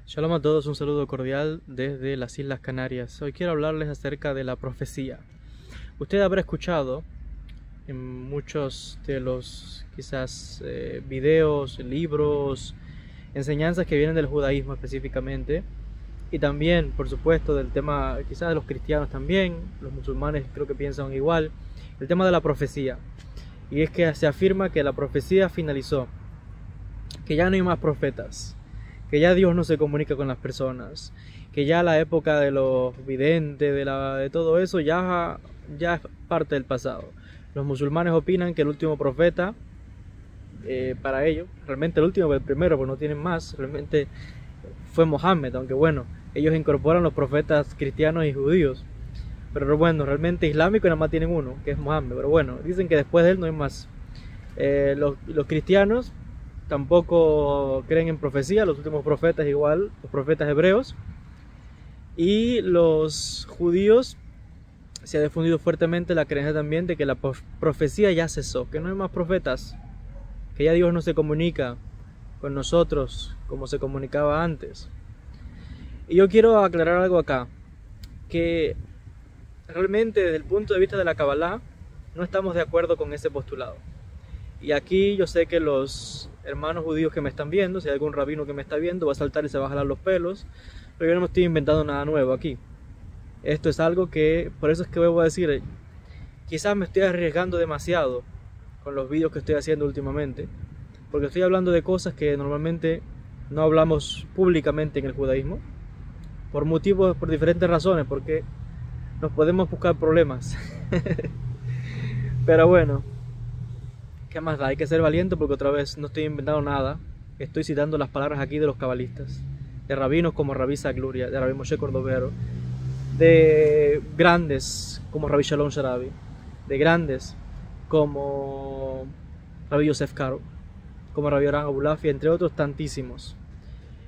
Shalom a todos, un saludo cordial desde las Islas Canarias. Hoy quiero hablarles acerca de la profecía. Usted habrá escuchado en muchos de los quizás videos, libros, enseñanzas que vienen del judaísmo específicamente, y también, por supuesto, del tema quizás de los cristianos también, los musulmanes creo que piensan igual, el tema de la profecía. Y es que se afirma que la profecía finalizó, que ya no hay más profetas, que ya Dios no se comunica con las personas, que ya la época de los videntes, de todo eso, ya es parte del pasado. Los musulmanes opinan que el último profeta, para ellos, realmente el último, el primero, porque no tienen más, realmente fue Mohammed, aunque bueno, ellos incorporan los profetas cristianos y judíos. Pero bueno, realmente islámico nada más tienen uno, que es Mohammed. Pero bueno, dicen que después de él no hay más. Los cristianos tampoco creen en profecía, los últimos profetas igual, los profetas hebreos. Y los judíos se ha difundido fuertemente la creencia también de que la profecía ya cesó, que no hay más profetas, que ya Dios no se comunica con nosotros como se comunicaba antes. Y yo quiero aclarar algo acá, que realmente desde el punto de vista de la Kabbalah no estamos de acuerdo con ese postulado. Y aquí yo sé que los hermanos judíos que me están viendo, si hay algún rabino que me está viendo, va a saltar y se va a jalar los pelos, pero yo no me estoy inventando nada nuevo aquí. Esto es algo que, por eso es que voy a decir, quizás me estoy arriesgando demasiado con los vídeos que estoy haciendo últimamente, porque estoy hablando de cosas que normalmente no hablamos públicamente en el judaísmo, por diferentes razones, porque nos podemos buscar problemas. Pero bueno, ¿qué más da? Hay que ser valiente, porque otra vez no estoy inventando nada. Estoy citando las palabras aquí de los cabalistas, de rabinos como Rabbi Sagluria, de Rabbi Moshe Cordovero, de grandes como Rabbi Shalom Sharabi, de grandes como Rabbi Yosef Karo, como Rabbi Abraham Abulafia, entre otros tantísimos,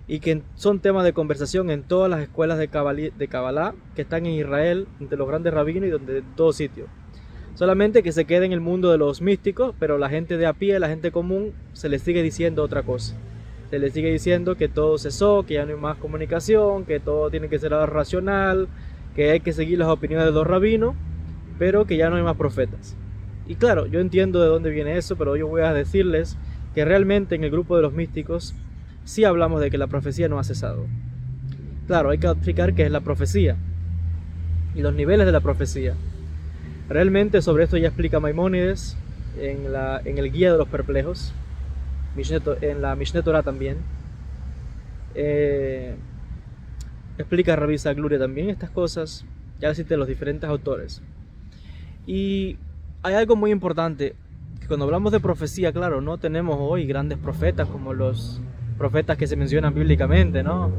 y que son temas de conversación en todas las escuelas de Kabbalah que están en Israel, entre los grandes rabinos y de todo sitio. Solamente que se quede en el mundo de los místicos, pero la gente de a pie, la gente común, se les sigue diciendo otra cosa. Se les sigue diciendo que todo cesó, que ya no hay más comunicación, que todo tiene que ser racional, que hay que seguir las opiniones de los rabinos, pero que ya no hay más profetas. Y claro, yo entiendo de dónde viene eso, pero yo voy a decirles que realmente en el grupo de los místicos sí hablamos de que la profecía no ha cesado. Claro, hay que explicar qué es la profecía y los niveles de la profecía. Realmente sobre esto ya explica Maimónides en el Guía de los Perplejos, en la Mishneh Torah también. Explica Rabbi Sagluria también estas cosas, ya cité los diferentes autores. Y hay algo muy importante, que cuando hablamos de profecía, claro, no tenemos hoy grandes profetas como los profetas que se mencionan bíblicamente, ¿no?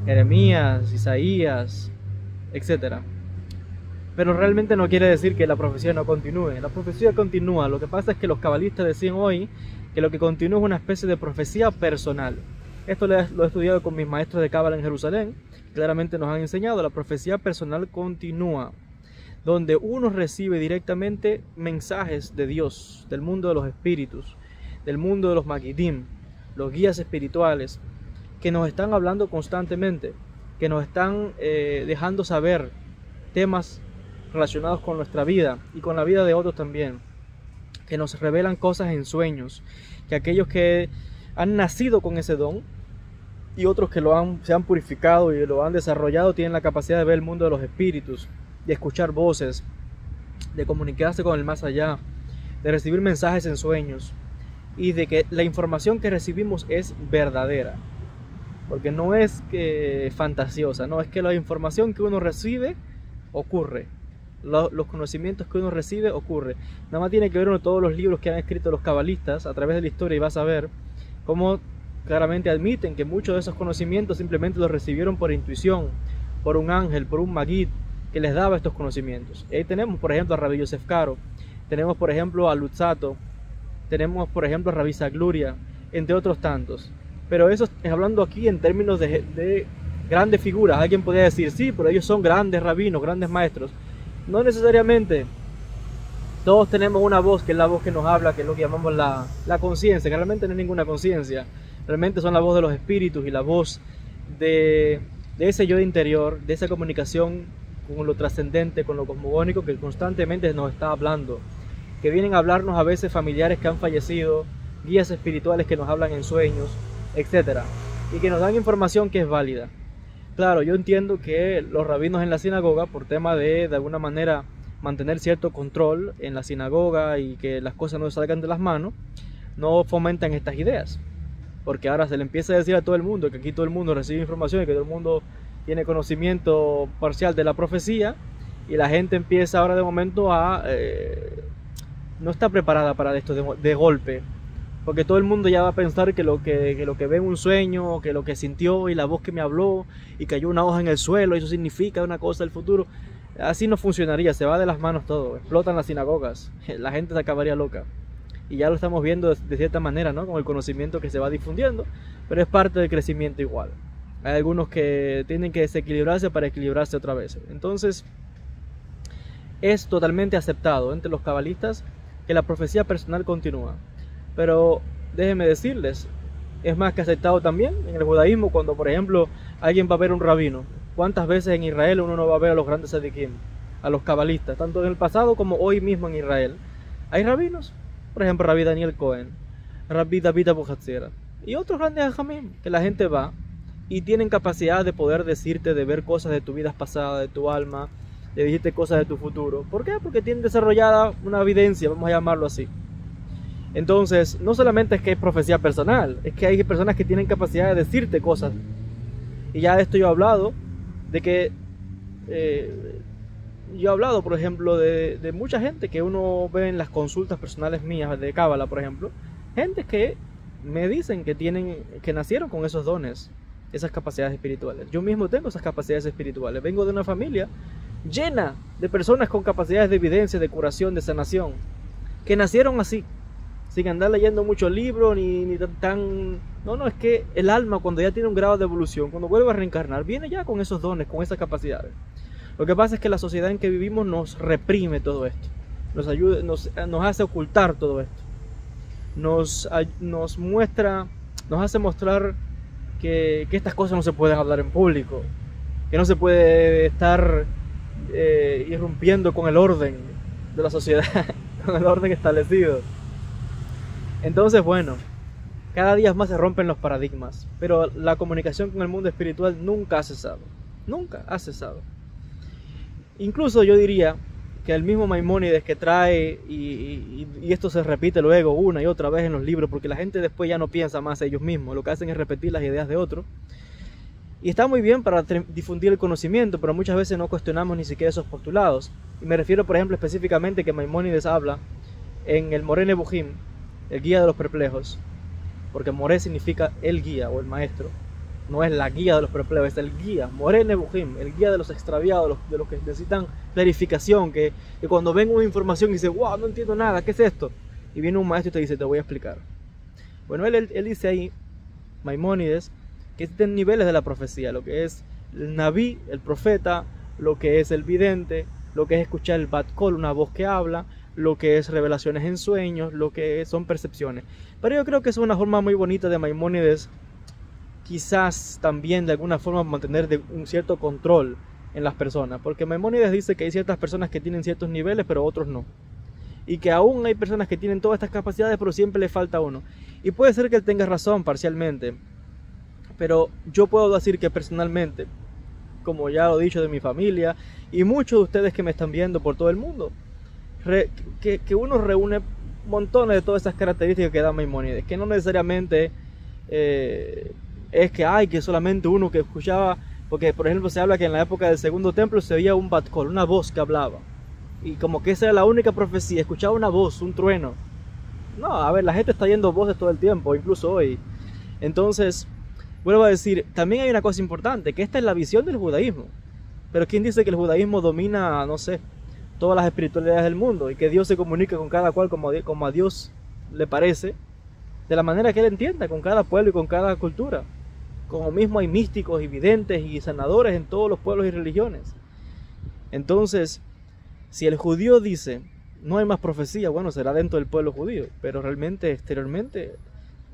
Jeremías, Isaías, etc. Pero realmente no quiere decir que la profecía no continúe. La profecía continúa. Lo que pasa es que los cabalistas decían hoy que lo que continúa es una especie de profecía personal. Esto lo he estudiado con mis maestros de Cábala en Jerusalén. Claramente nos han enseñado, la profecía personal continúa, donde uno recibe directamente mensajes de Dios, del mundo de los espíritus, del mundo de los magidim, los guías espirituales, que nos están hablando constantemente, que nos están dejando saber temas relacionados con nuestra vida y con la vida de otros también, que nos revelan cosas en sueños, que aquellos que han nacido con ese don y otros que se han purificado y lo han desarrollado tienen la capacidad de ver el mundo de los espíritus, de escuchar voces, de comunicarse con el más allá, de recibir mensajes en sueños, y de que la información que recibimos es verdadera, porque no es que fantasiosa, no, es que la información que uno recibe ocurre, los conocimientos que uno recibe ocurre. Nada más tiene que ver uno todos los libros que han escrito los cabalistas a través de la historia y vas a ver cómo claramente admiten que muchos de esos conocimientos simplemente los recibieron por intuición, por un ángel, por un magid que les daba estos conocimientos. Y ahí tenemos por ejemplo a Rabbi Yosef Karo, tenemos por ejemplo a Luzzatto, tenemos por ejemplo a Rabbi Sagluria, entre otros tantos. Pero eso es hablando aquí en términos de grandes figuras. Alguien podría decir, sí, pero ellos son grandes rabinos, grandes maestros. No necesariamente. Todos tenemos una voz, que es la voz que nos habla, que es lo que llamamos la conciencia, que realmente no es ninguna conciencia. Realmente son la voz de los espíritus y la voz de ese yo interior, de esa comunicación con lo trascendente, con lo cosmogónico que constantemente nos está hablando, que vienen a hablarnos a veces familiares que han fallecido, guías espirituales que nos hablan en sueños, etcétera, y que nos dan información que es válida. Claro, yo entiendo que los rabinos en la sinagoga, por tema de alguna manera mantener cierto control en la sinagoga y que las cosas no salgan de las manos, no fomentan estas ideas, porque ahora se le empieza a decir a todo el mundo que aquí todo el mundo recibe información y que todo el mundo tiene conocimiento parcial de la profecía, y la gente empieza ahora de momento a no está preparada para esto de golpe, porque todo el mundo ya va a pensar que lo que ve en un sueño, que lo que sintió y la voz que me habló y cayó una hoja en el suelo, eso significa una cosa del futuro. Así no funcionaría, se va de las manos todo, explotan las sinagogas, la gente se acabaría loca. Y ya lo estamos viendo de cierta manera, ¿no? Con el conocimiento que se va difundiendo, pero es parte del crecimiento igual. Hay algunos que tienen que desequilibrarse para equilibrarse otra vez. Entonces, es totalmente aceptado entre los cabalistas que la profecía personal continúa. Pero déjenme decirles, es más que aceptado también en el judaísmo cuando, por ejemplo, alguien va a ver un rabino. ¿Cuántas veces en Israel uno no va a ver a los grandes tzadikim, a los cabalistas, tanto en el pasado como hoy mismo en Israel? Hay rabinos, por ejemplo, Rabbi Daniel Cohen, Rabbi David Abuhatzera y otros grandes hajamim, que la gente va y tienen capacidad de poder decirte, de ver cosas de tu vida pasada, de tu alma, de decirte cosas de tu futuro. ¿Por qué? Porque tienen desarrollada una evidencia, vamos a llamarlo así. Entonces, no solamente es que es profecía personal, es que hay personas que tienen capacidad de decirte cosas. Y ya de esto yo he hablado, de que yo he hablado, por ejemplo, de mucha gente que uno ve en las consultas personales mías de Cábala, por ejemplo, gente que me dicen que nacieron con esos dones, esas capacidades espirituales. Yo mismo tengo esas capacidades espirituales, vengo de una familia llena de personas con capacidades de evidencia, de curación, de sanación, que nacieron así, sin andar leyendo muchos libros, ni tan... No, es que el alma cuando ya tiene un grado de evolución, cuando vuelve a reencarnar, viene ya con esos dones, con esas capacidades. Lo que pasa es que la sociedad en que vivimos nos reprime todo esto, nos hace ocultar todo esto, nos hace mostrar que estas cosas no se pueden hablar en público, que no se puede estar irrumpiendo con el orden de la sociedad, con el orden establecido. Entonces, bueno, cada día más se rompen los paradigmas, pero la comunicación con el mundo espiritual nunca ha cesado, nunca ha cesado. Incluso yo diría que el mismo Maimónides que trae, y esto se repite luego una y otra vez en los libros, porque la gente después ya no piensa más ellos mismos, lo que hacen es repetir las ideas de otros, y está muy bien para difundir el conocimiento, pero muchas veces no cuestionamos ni siquiera esos postulados. Y me refiero, por ejemplo, específicamente que Maimónides habla en el Moreh Nevuchim, el guía de los perplejos, porque Moreh significa el guía o el maestro, no es la guía de los perplejos, es el guía, Moreh Nevuchim, el guía de los extraviados, de los que necesitan clarificación, que cuando ven una información y dicen, wow, no entiendo nada, ¿qué es esto? Y viene un maestro y te dice, te voy a explicar. Bueno, él dice ahí, Maimónides, que existen niveles de la profecía, lo que es el Naví, el profeta, lo que es el vidente, lo que es escuchar el Bat Kol, una voz que habla, lo que es revelaciones en sueños, lo que son percepciones. Pero yo creo que es una forma muy bonita de Maimónides, quizás también de alguna forma mantener un cierto control en las personas, porque Maimónides dice que hay ciertas personas que tienen ciertos niveles pero otros no, y que aún hay personas que tienen todas estas capacidades pero siempre le falta uno, y puede ser que él tenga razón parcialmente, pero yo puedo decir que personalmente, como ya lo he dicho de mi familia y muchos de ustedes que me están viendo por todo el mundo, que uno reúne montones de todas esas características que da Maimónides, que no necesariamente es que hay que solamente uno que escuchaba, porque por ejemplo se habla que en la época del segundo templo se oía un bat kol, una voz que hablaba, y como que esa era la única profecía, escuchaba una voz, un trueno. No, a ver, la gente está oyendo voces todo el tiempo, incluso hoy. Entonces, vuelvo a decir, también hay una cosa importante, que esta es la visión del judaísmo, pero ¿quién dice que el judaísmo domina, no sé, todas las espiritualidades del mundo y que Dios se comunica con cada cual como a Dios le parece, de la manera que Él entienda, con cada pueblo y con cada cultura? Como mismo hay místicos y videntes y sanadores en todos los pueblos y religiones. Entonces, si el judío dice, no hay más profecía, bueno, será dentro del pueblo judío, pero realmente exteriormente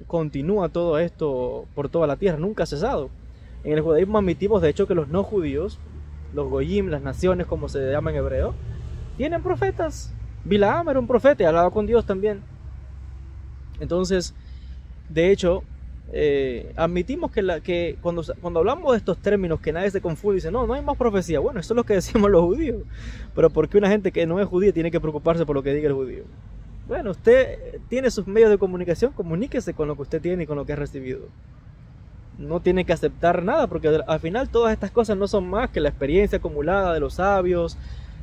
continúa todo esto por toda la tierra, nunca ha cesado. En el judaísmo admitimos de hecho que los no judíos, los goyim, las naciones como se llama en hebreo, tienen profetas. Bilaam era un profeta y hablaba con Dios también. Entonces, de hecho, admitimos que cuando hablamos de estos términos, que nadie se confunde y dice, no hay más profecía. Bueno, eso es lo que decimos los judíos. Pero ¿por qué una gente que no es judía tiene que preocuparse por lo que diga el judío? Bueno, usted tiene sus medios de comunicación, comuníquese con lo que usted tiene y con lo que ha recibido. No tiene que aceptar nada, porque al final todas estas cosas no son más que la experiencia acumulada de los sabios,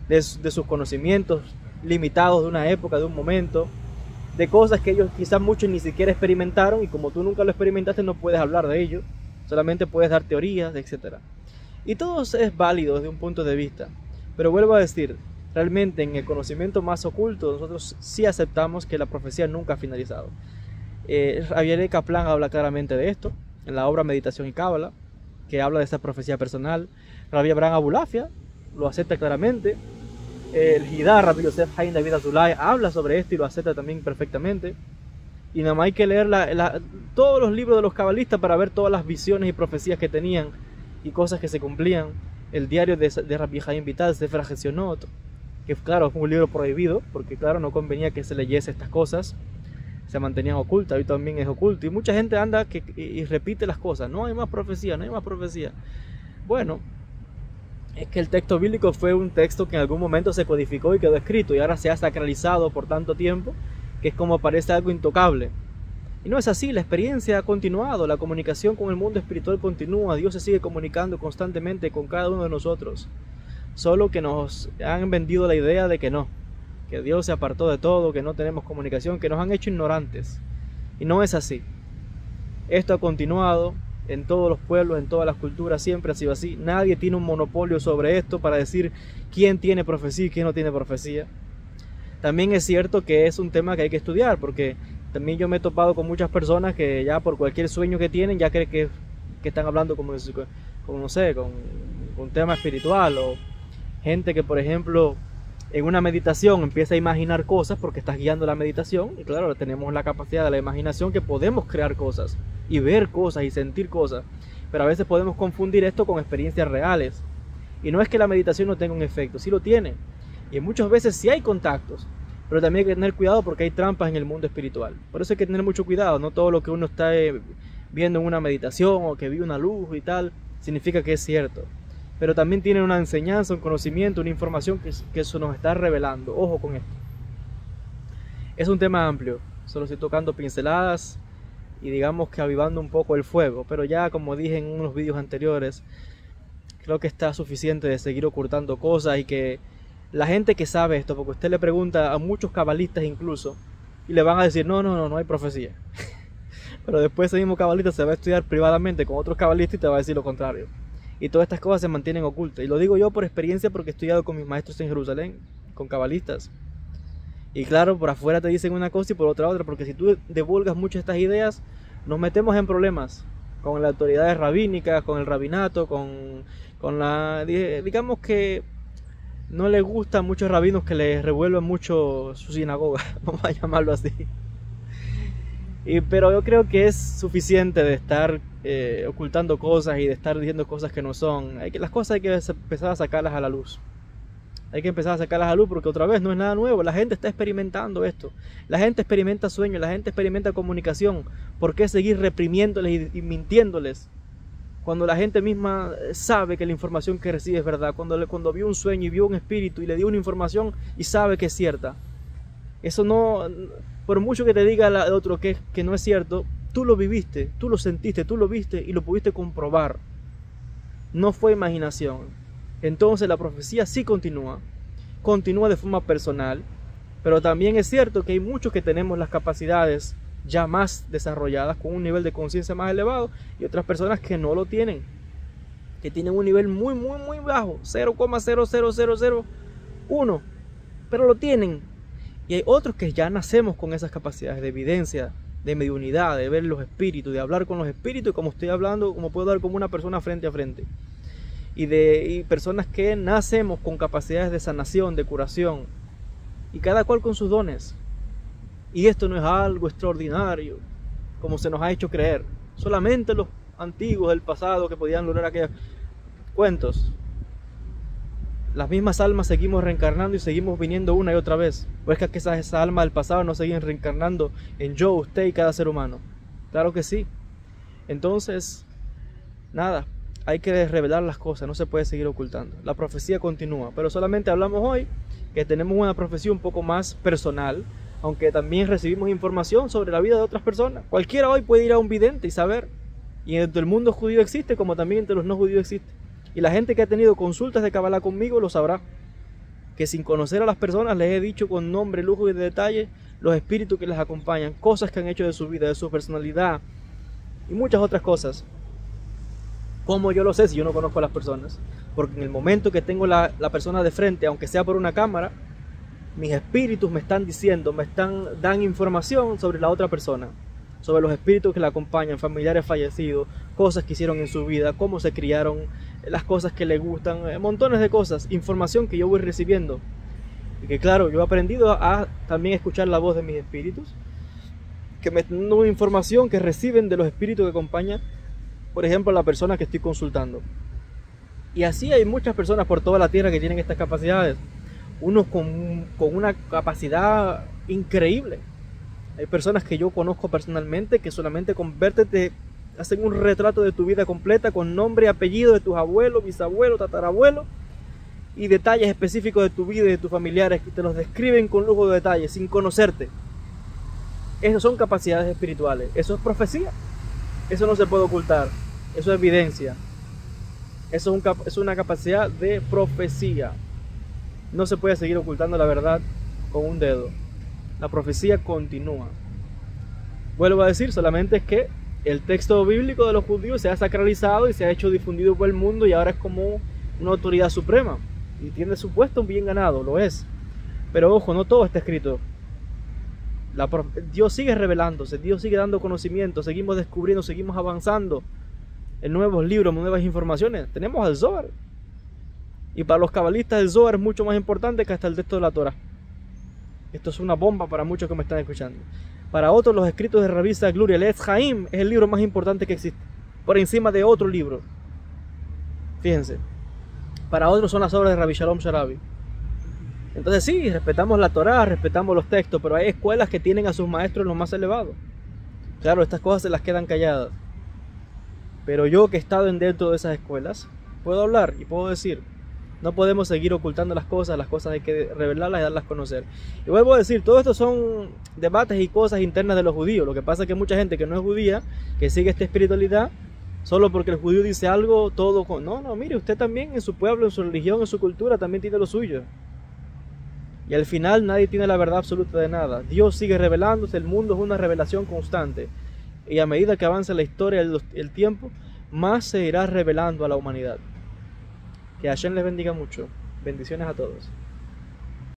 de sus conocimientos limitados de una época, de un momento, de cosas que ellos quizás muchos ni siquiera experimentaron, y como tú nunca lo experimentaste no puedes hablar de ello, solamente puedes dar teorías, etc. Y todo es válido desde un punto de vista, pero vuelvo a decir, realmente en el conocimiento más oculto nosotros sí aceptamos que la profecía nunca ha finalizado. Javier Kaplan habla claramente de esto en la obra Meditación y Cábala, que habla de esa profecía personal. Rabbi Abraham Abulafia lo acepta claramente. El Hidar, Rabbi Yosef Haim David Azulay, habla sobre esto y lo acepta también perfectamente. Y nada más hay que leer todos los libros de los cabalistas para ver todas las visiones y profecías que tenían y cosas que se cumplían. El diario de Rabbi Haim Vital, Sefer HaGesionot, que claro, es un libro prohibido, porque claro, no convenía que se leyese estas cosas, se mantenían ocultas, hoy también es oculto. Y mucha gente anda y repite las cosas, no hay más profecía, no hay más profecía. Bueno, es que el texto bíblico fue un texto que en algún momento se codificó y quedó escrito, y ahora se ha sacralizado por tanto tiempo, que es como parece algo intocable. Y no es así, la experiencia ha continuado, la comunicación con el mundo espiritual continúa, Dios se sigue comunicando constantemente con cada uno de nosotros. Solo que nos han vendido la idea de que no, que Dios se apartó de todo, que no tenemos comunicación, que nos han hecho ignorantes. Y no es así. Esto ha continuado en todos los pueblos, en todas las culturas, siempre ha sido así. Nadie tiene un monopolio sobre esto para decir quién tiene profecía y quién no tiene profecía. También es cierto que es un tema que hay que estudiar, porque también yo me he topado con muchas personas que ya por cualquier sueño que tienen ya creen que están hablando como no sé, con un tema espiritual, o gente que por ejemplo en una meditación empieza a imaginar cosas porque estás guiando la meditación, y claro, tenemos la capacidad de la imaginación que podemos crear cosas y ver cosas y sentir cosas, pero a veces podemos confundir esto con experiencias reales. Y no es que la meditación no tenga un efecto, sí lo tiene, y muchas veces sí hay contactos, pero también hay que tener cuidado porque hay trampas en el mundo espiritual. Por eso hay que tener mucho cuidado. No todo lo que uno está viendo en una meditación o que vive una luz y tal significa que es cierto, pero también tiene una enseñanza, un conocimiento, una información que eso nos está revelando. Ojo con esto. Es un tema amplio, solo estoy tocando pinceladas y digamos que avivando un poco el fuego, pero ya como dije en unos vídeos anteriores, creo que está suficiente de seguir ocultando cosas, y que la gente que sabe esto, porque usted le pregunta a muchos cabalistas incluso, y le van a decir, no hay profecía. Pero después ese mismo cabalista se va a estudiar privadamente con otros cabalistas y te va a decir lo contrario. Y todas estas cosas se mantienen ocultas. Y lo digo yo por experiencia, porque he estudiado con mis maestros en Jerusalén, con cabalistas. Y claro, por afuera te dicen una cosa y por otra, porque si tú divulgas mucho estas ideas, nos metemos en problemas con las autoridades rabínicas, con el rabinato, con la... Digamos que no les gusta a muchos rabinos que les revuelvan mucho su sinagoga, vamos a llamarlo así. Pero yo creo que es suficiente de estar ocultando cosas y de estar diciendo cosas que no son. Las cosas hay que empezar a sacarlas a la luz. Hay que empezar a sacarlas a la luz, porque otra vez no es nada nuevo. La gente está experimentando esto. La gente experimenta sueños, la gente experimenta comunicación. ¿Por qué seguir reprimiéndoles y mintiéndoles? Cuando la gente misma sabe que la información que recibe es verdad. Cuando vio un sueño y vio un espíritu y le dio una información y sabe que es cierta. Eso no, por mucho que te diga el otro que no es cierto, tú lo viviste, tú lo sentiste, tú lo viste y lo pudiste comprobar. No fue imaginación. Entonces la profecía sí continúa de forma personal, pero también es cierto que hay muchos que tenemos las capacidades ya más desarrolladas, con un nivel de conciencia más elevado, y otras personas que no lo tienen, que tienen un nivel muy bajo, 0,00001, pero lo tienen. Y hay otros que ya nacemos con esas capacidades de evidencia, de mediunidad, de ver los espíritus, de hablar con los espíritus, y como estoy hablando, como puedo hablar como una persona frente a frente. Y personas que nacemos con capacidades de sanación, de curación, y cada cual con sus dones. Y esto no es algo extraordinario, como se nos ha hecho creer. Solamente antiguos del pasado que podían lograr aquellos cuentos. Las mismas almas seguimos reencarnando y seguimos viniendo una y otra vez. ¿O es que esas almas del pasado no siguen reencarnando en yo, usted y cada ser humano? Claro que sí. Entonces, nada, hay que revelar las cosas, no se puede seguir ocultando. La profecía continúa, pero solamente hablamos hoy que tenemos una profecía un poco más personal, aunque también recibimos información sobre la vida de otras personas. Cualquiera hoy puede ir a un vidente y saber. Y entre el mundo judío existe, como también entre los no judíos existe. Y la gente que ha tenido consultas de Kabbalah conmigo lo sabrá. Que sin conocer a las personas les he dicho con nombre, lujo y detalle los espíritus que les acompañan, cosas que han hecho de su vida, de su personalidad y muchas otras cosas. ¿Cómo yo lo sé si yo no conozco a las personas? Porque en el momento que tengo la persona de frente, aunque sea por una cámara, mis espíritus me están diciendo, dan información sobre la otra persona, sobre los espíritus que la acompañan, familiares fallecidos, cosas que hicieron en su vida, cómo se criaron, las cosas que le gustan, montones de cosas, información que yo voy recibiendo. Y que claro, yo he aprendido a también escuchar la voz de mis espíritus, que me dan una información que reciben de los espíritus que acompañan, por ejemplo, la persona que estoy consultando. Y así hay muchas personas por toda la tierra que tienen estas capacidades. Unos con una capacidad increíble. Hay personas que yo conozco personalmente que solamente con verte te hacen un retrato de tu vida completa con nombre y apellido de tus abuelos, bisabuelos, tatarabuelos y detalles específicos de tu vida y de tus familiares que te los describen con lujo de detalles sin conocerte. Esas son capacidades espirituales. Eso es profecía. Eso no se puede ocultar. Eso es evidencia. Eso es una capacidad de profecía. No se puede seguir ocultando la verdad con un dedo. La profecía continúa. Vuelvo a decir, solamente es que el texto bíblico de los judíos se ha sacralizado y se ha hecho difundido por el mundo y ahora es como una autoridad suprema. Y tiene su puesto bien ganado, lo es. Pero ojo, no todo está escrito. Dios sigue revelándose, Dios sigue dando conocimiento, seguimos descubriendo, seguimos avanzando en nuevos libros, nuevas informaciones. Tenemos el Zohar. Y para los cabalistas el Zohar es mucho más importante que hasta el texto de la Torah. Esto es una bomba para muchos que me están escuchando. Para otros, los escritos de Rabbi Zagluri, el Etz Haim, es el libro más importante que existe, por encima de otro libro. Fíjense. Para otros son las obras de Rabbi Shalom Sharabi. Entonces sí, respetamos la Torah, respetamos los textos, pero hay escuelas que tienen a sus maestros en lo más elevado. Claro, estas cosas se las quedan calladas. Pero yo que he estado dentro de esas escuelas, puedo hablar y puedo decir, no podemos seguir ocultando las cosas hay que revelarlas y darlas a conocer. Y vuelvo a decir, todo esto son debates y cosas internas de los judíos. Lo que pasa es que hay mucha gente que no es judía, que sigue esta espiritualidad, solo porque el judío dice algo, todo con... No, mire, usted también en su pueblo, en su religión, en su cultura, también tiene lo suyo. Y al final nadie tiene la verdad absoluta de nada. Dios sigue revelándose, el mundo es una revelación constante. Y a medida que avanza la historia, el tiempo, más se irá revelando a la humanidad. Que Hashem les bendiga mucho. Bendiciones a todos.